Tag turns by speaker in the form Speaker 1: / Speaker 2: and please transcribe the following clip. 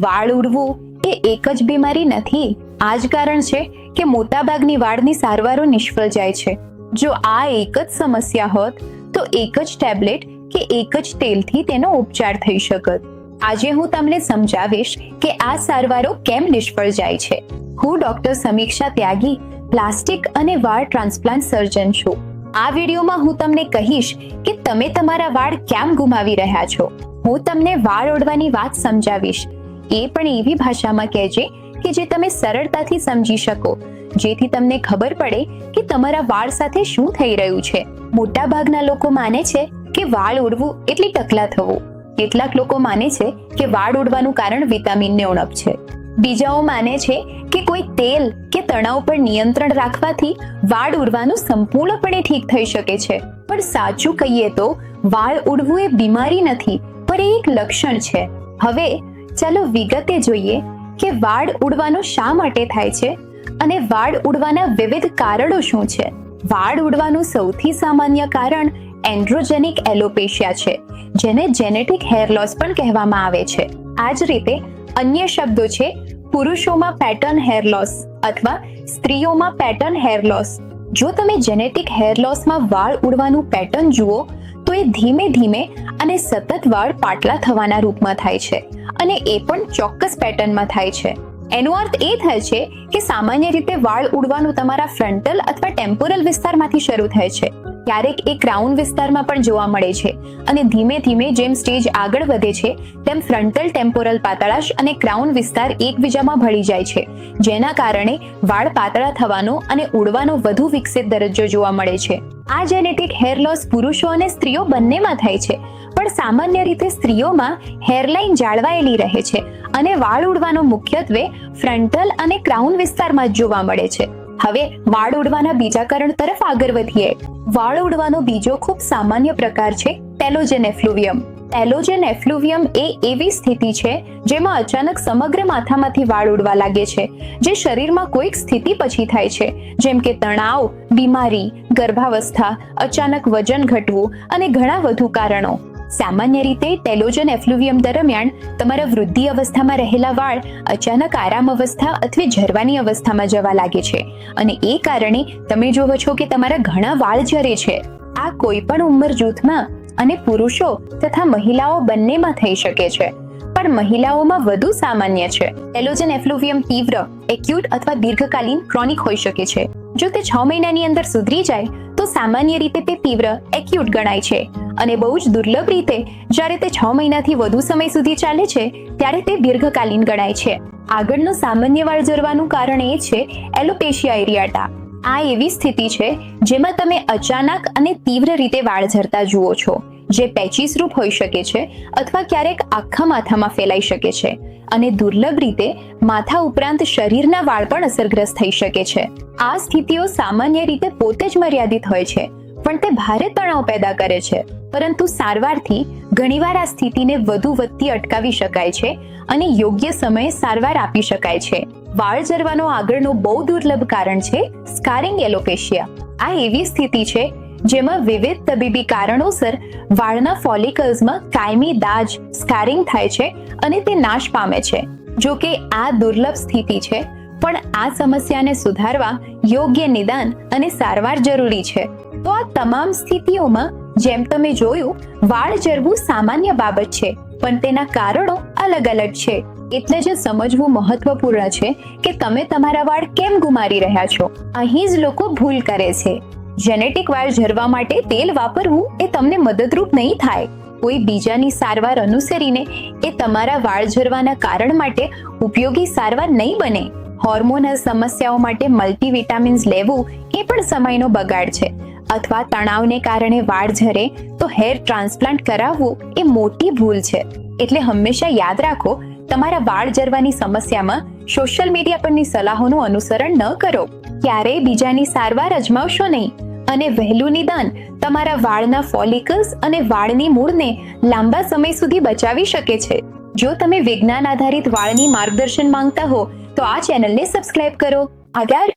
Speaker 1: વાળ ઉડવું એ એક જ બીમારી નથી. આ જ કારણ છે કે મોટાભાગની વાળની સારવારો નિષ્ફળ જાય છે. જો આ એક જ સમસ્યા હોત તો એક જ ટેબ્લેટ કે એક જ તેલથી તેનો ઉપચાર થઈ શકત. આજે હું તમને સમજાવીશ કે આ સારવારો કેમ નિષ્ફળ જાય છે. હું ડોક્ટર સમીક્ષા ત્યાગી, પ્લાસ્ટિક અને વાળ ટ્રાન્સપ્લાન્ટ સર્જન છું. આ વિડીયોમાં હું તમને કહીશ કે તમે તમારા વાળ કેમ ગુમાવી રહ્યા છો. હું તમને વાળ ઓળવાની વાત સમજાવીશ, એ પણ એવી ભાષામાં કહેજે કે જે તમે સરળતાથી સમજી શકો, જેથી તમને ખબર પડે કે તમારા વાળ સાથે શું થઈ રહ્યું છે. મોટા ભાગના લોકો માને છે કે વાળ ઉડવું એટલે ટકલા થવું. કેટલાક લોકો માને છે કે વાળ ઉડવાનું કારણ વિટામિનની ઉણપ છે. બીજાઓ માને છે કે કોઈ તેલ કે તણાવ પર નિયંત્રણ રાખવાથી વાળ ઉડવાનું સંપૂર્ણપણે ઠીક થઈ શકે છે. પણ સાચું કહીએ તો વાળ ઉડવું એ બીમારી નથી, પણ એ એક લક્ષણ છે. હવે ચાલો વિગતે જોઈએ કે વાળ ઉડવાનું શા માટે થાય છે અને વાળ ઉડવાના વિવિધ કારણો શું છે. વાળ ઉડવાનું સૌથી સામાન્ય કારણ એન્ડ્રોજેનિક એલોપેશિયા છે, જેને જેનેટિક હેર લોસ પણ કહેવામાં આવે છે. આ જ રીતે અન્ય શબ્દો છે પુરુષોમાં પેટર્ન હેર લોસ અથવા સ્ત્રીઓમાં પેટર્ન હેર લોસ. જો તમે જેનેટિક હેર લોસમાં વાળ ઉડવાનું પેટર્ન જુઓ તો એ ધીમે ધીમે અને સતત વાળ પાતળા થવાના રૂપમાં થાય છે, અને એ પણ ચોક્કસ પેટર્નમાં થાય છે. એનો અર્થ એ થાય છે કે સામાન્ય રીતે વાળ ઉડવાનું તમારા ફ્રન્ટલ અથવા ટેમ્પોરલ વિસ્તારમાંથી શરૂ થાય છે. ક્યારેક એ ક્રાઉન વિસ્તારમાં પણ જોવા મળે છે, અને ધીમે ધીમે જેમ સ્ટેજ આગળ વધે છે તેમ ફ્રન્ટલ ટેમ્પોરલ પાતળાશ અને ક્રાઉન વિસ્તાર એકબીજામાં ભળી જાય છે, જેના કારણે વાળ પાતળા થવાનો અને ઉડવાનો વધુ વિકસિત દરજ્જો જોવા મળે છે. આ જેનેટિક હેર લોસ પુરુષો અને સ્ત્રીઓ બંનેમાં થાય છે, પણ સામાન્ય રીતે સ્ત્રીઓમાં હેરલાઇન જાળવાયેલી રહે છે અને વાળ ઉડવાનો મુખ્યત્વે ફ્રન્ટલ અને ક્રાઉન વિસ્તારમાં જ જોવા મળે છે. હવે વાળ ઉડવાના બીજા કારણ તરફ આગળ વધીએ. વાળ ઉડવાનો બીજો ખૂબ સામાન્ય પ્રકાર છે ટેલોજેન એફ્લુવિયમ. ટેલોજેન એફ્લુવિયમ એ એવી સ્થિતિ છે જેમાં અચાનક સમગ્ર માથામાંથી વાળ ઉડવા લાગે છે, જે શરીરમાં કોઈક સ્થિતિ પછી થાય છે, જેમ કે તણાવ, બીમારી, ગર્ભાવસ્થા, અચાનક વજન ઘટવું અને ઘણા વધુ કારણો. સામાન્ય રીતે ટેલોજેન એફ્લુવિયમ દરમિયાન તમારા વૃદ્ધિ અવસ્થામાં રહેલા વાળ અચાનક આરામ અવસ્થા અથવા ઝરવાની અવસ્થામાં જવા લાગે છે, અને એ કારણે તમે જોવો છો કે તમારા ઘણા વાળ ઝરે છે. આ કોઈ પણ ઉંમર જૂથમાં અને પુરુષો તથા મહિલાઓ બંનેમાં થઈ શકે છે, પણ મહિલાઓમાં વધુ સામાન્ય છે. ટેલોજેન એફ્લુવિયમ તીવ્ર, એક્યુટ અથવા દીર્ઘકાલીન ક્રોનિક હોઈ શકે છે. જો તે 6 મહિનાની અંદર સુધરી જાય તો સામાન્ય રીતે તે તીવ્ર એક્યુટ ગણાય છે, અને બહુ જ દુર્લભ રીતે જ્યારે તે 6 મહિનાથી વધુ સમય સુધી ચાલે છે ત્યારે તે દીર્ઘકાલીન ગણાય છે. આગળનું સામાન્ય વાળ ઝરવાનું કારણ એ છે એલોપેશિયા એરિયાટા. આ એવી સ્થિતિ છે જેમાં તમે અચાનક અને તીવ્ર રીતે વાળ ઝરતા જુઓ છો, જે પેચીસ રૂપ હોઈ શકે છે અથવા ક્યારેક આખા માથામાં ફેલાઈ શકે છે, અને દુર્લભ રીતે માથા ઉપરાંત શરીરના વાળ પણ અસરગ્રસ્ત થઈ શકે છે. આ સ્થિતિઓ સામાન્ય રીતે પોતે જ મર્યાદિત હોય છે, પણ તે ભારે તણાવ પેદા કરે છે. પરંતુ સારવારથી ઘણીવાર આ સ્થિતિને વધુ વધતી અટકાવી શકાય છે અને યોગ્ય સમયે સારવાર આપી શકાય છે. વાળ ઝરવાનો આગળનું બહુ દુર્લભ કારણ છે સ્કારિંગ એલોપેશિયા. આ એવી સ્થિતિ છે જેમાં વિવિધ તબીબી કારણોસર વાળના ફોલિકલ્સમાં કાયમી દાજ સ્કારિંગ થાય છે અને તે નાશ પામે છે. જો કે આ દુર્લભ સ્થિતિ છે, પણ આ સમસ્યાને સુધારવા યોગ્ય નિદાન અને સારવાર જરૂરી છે. તો આ તમામ સ્થિતિઓમાં જેમ તમે જોયું, વાળ ઝરવું સામાન્ય બાબત છે, પણ તેના કારણો અલગ અલગ છે. એટલે જ સમજવું મહત્વપૂર્ણ છે કે તમે તમારા વાળ કેમ ગુમાવી રહ્યા છો. અહીં જ લોકો ભૂલ કરે છે. જેનેટિક વાળ ઝરવા માટે તેલ વાપરવું એ તમને મદદરૂપ નહીં થાય. કોઈ બીજાની સારવાર અનુસરીને એ તમારા વાળ ઝરવાના કારણ માટે ઉપયોગી સારવાર નહીં બને. હોર્મોનલ સમસ્યાઓ માટે મલ્ટીવિટામિન્સ લેવું એ પણ સમયનો બગાડ છે, અથવા તણાવને કારણે વાળ ઝરે તો હેર ટ્રાન્સપ્લાન્ટ કરાવવું એ મોટી ભૂલ છે. એટલે હંમેશા યાદ રાખો, તમારા વાળ ઝરવાની સમસ્યામાં સોશિયલ મીડિયા પરની સલાહોનું અનુસરણ ન કરો. ક્યારેય બીજાની સારવાર અજમાવશો નહીં, અને વહેલું નિદાન તમારા વાળના ફોલિકલ્સ અને વાળની મૂળને લાંબા સમય સુધી બચાવી શકે છે. જો તમે વિજ્ઞાન આધારિત વાળની માર્ગદર્શન માંગતા હો તો આ ચેનલને સબસ્ક્રાઇબ કરો. આભાર.